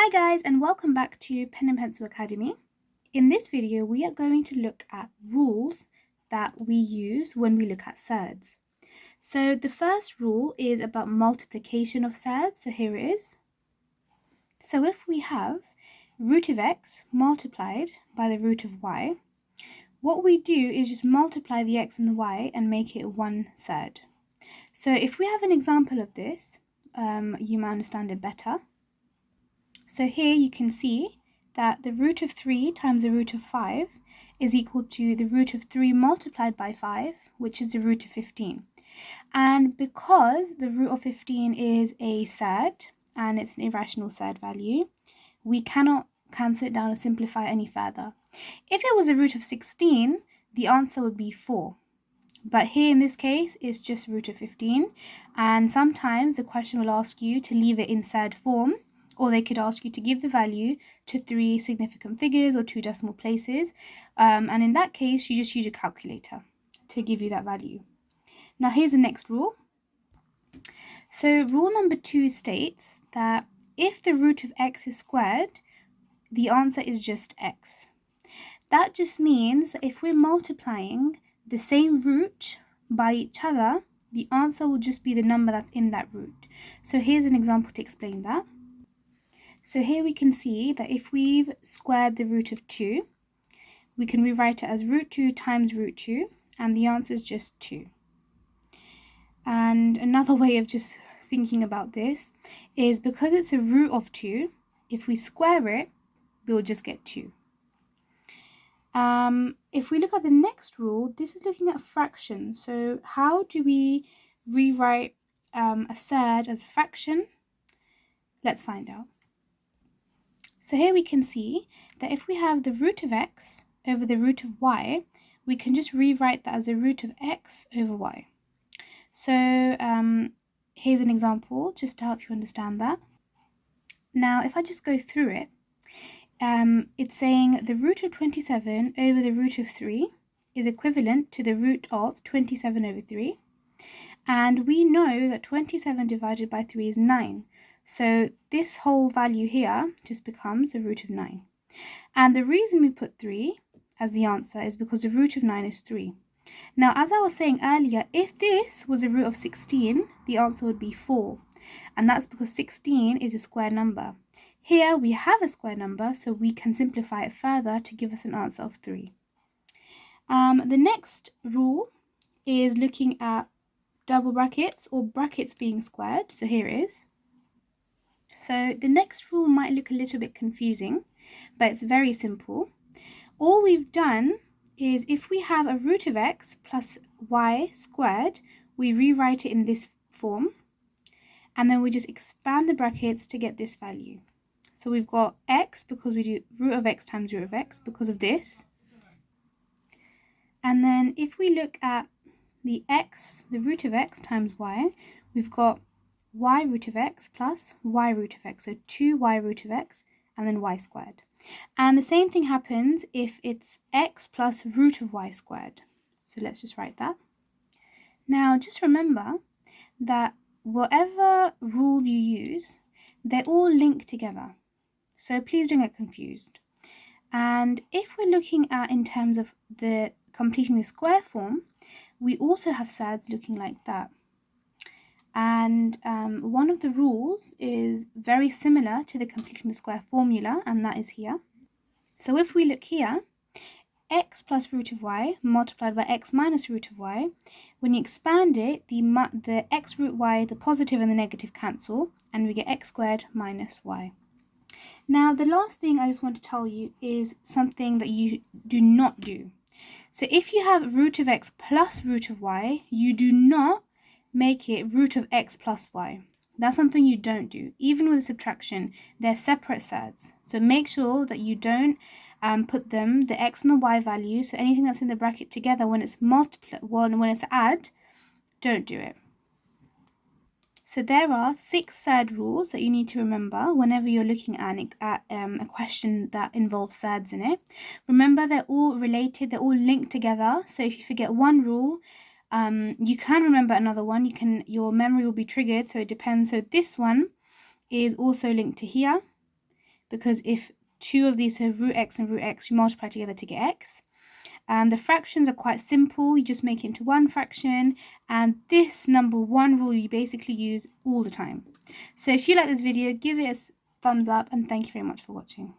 Hi guys, and welcome back to Pen and Pencil Academy. In this video, we are going to look at rules that we use when we look at surds. So the first rule is about multiplication of surds. So here it is. So if we have root of x multiplied by the root of y, what we do is just multiply the x and the y and make it one surd. So if we have an example of this, you might understand it better. So here you can see that the root of 3 times the root of 5 is equal to the root of 3 multiplied by 5, which is the root of 15. And because the root of 15 is a surd, and it's an irrational surd value, we cannot cancel it down or simplify any further. If it was a root of 16, the answer would be 4. But here in this case, it's just root of 15. And sometimes the question will ask you to leave it in surd form, or they could ask you to give the value to 3 significant figures or 2 decimal places. And in that case, you just use your calculator to give you that value. Now here's the next rule. So rule number 2 states that if the root of x is squared, the answer is just x. That just means that if we're multiplying the same root by each other, the answer will just be the number that's in that root. So here's an example to explain that. So here we can see that if we've squared the root of 2, we can rewrite it as root 2 times root 2, and the answer is just 2. And another way of just thinking about this is because it's a root of 2, if we square it, we'll just get 2. If we look at the next rule, this is looking at fractions. So how do we rewrite a surd as a fraction? Let's find out. So here we can see that if we have the root of x over the root of y, we can just rewrite that as a root of x over y. So here's an example just to help you understand that. Now if I just go through it, it's saying the root of 27 over the root of 3 is equivalent to the root of 27 over 3. And we know that 27 divided by 3 is 9. So this whole value here just becomes the root of 9. And the reason we put 3 as the answer is because the root of 9 is 3. Now, as I was saying earlier, if this was a root of 16, the answer would be 4. And that's because 16 is a square number. Here we have a square number, so we can simplify it further to give us an answer of 3. The next rule is looking at double brackets or brackets being squared. So here it is. So the next rule might look a little bit confusing, but it's very simple. All we've done is if we have a root of x plus y squared, we rewrite it in this form, and then we just expand the brackets to get this value. So we've got x because we do root of x times root of x because of this. And then if we look at the root of x times y, we've got y root of x plus y root of x. So 2y root of x and then y squared. And the same thing happens if it's x plus root of y squared. So let's just write that. Now just remember that whatever rule you use, they're all linked together. So please don't get confused. And if we're looking at in terms of the completing the square form, we also have surds looking like that. And one of the rules is very similar to the completing the square formula, and that is here. So if we look here, x plus root of y multiplied by x minus root of y, when you expand it, the x root y, the positive and the negative cancel, and we get x squared minus y. Now, the last thing I just want to tell you is something that you do not do. So if you have root of x plus root of y, you do not make it root of x plus y. That's something you don't do. Even with subtraction, they're separate surds. So make sure that you don't put them, the x and the y value, so anything that's in the bracket together when it's when it's add, don't do it. So there are 6 surd rules that you need to remember whenever you're looking at a question that involves surds in it. Remember, they're all related, they're all linked together. So if you forget one rule, you can remember another one. Your memory will be triggered, so it depends. So this one is also linked to here. because if two of these, so root x and root x, you multiply together to get x. The fractions are quite simple. You just make it into one fraction, and this number one rule you basically use all the time. So if you like this video, give it a thumbs up, and thank you very much for watching.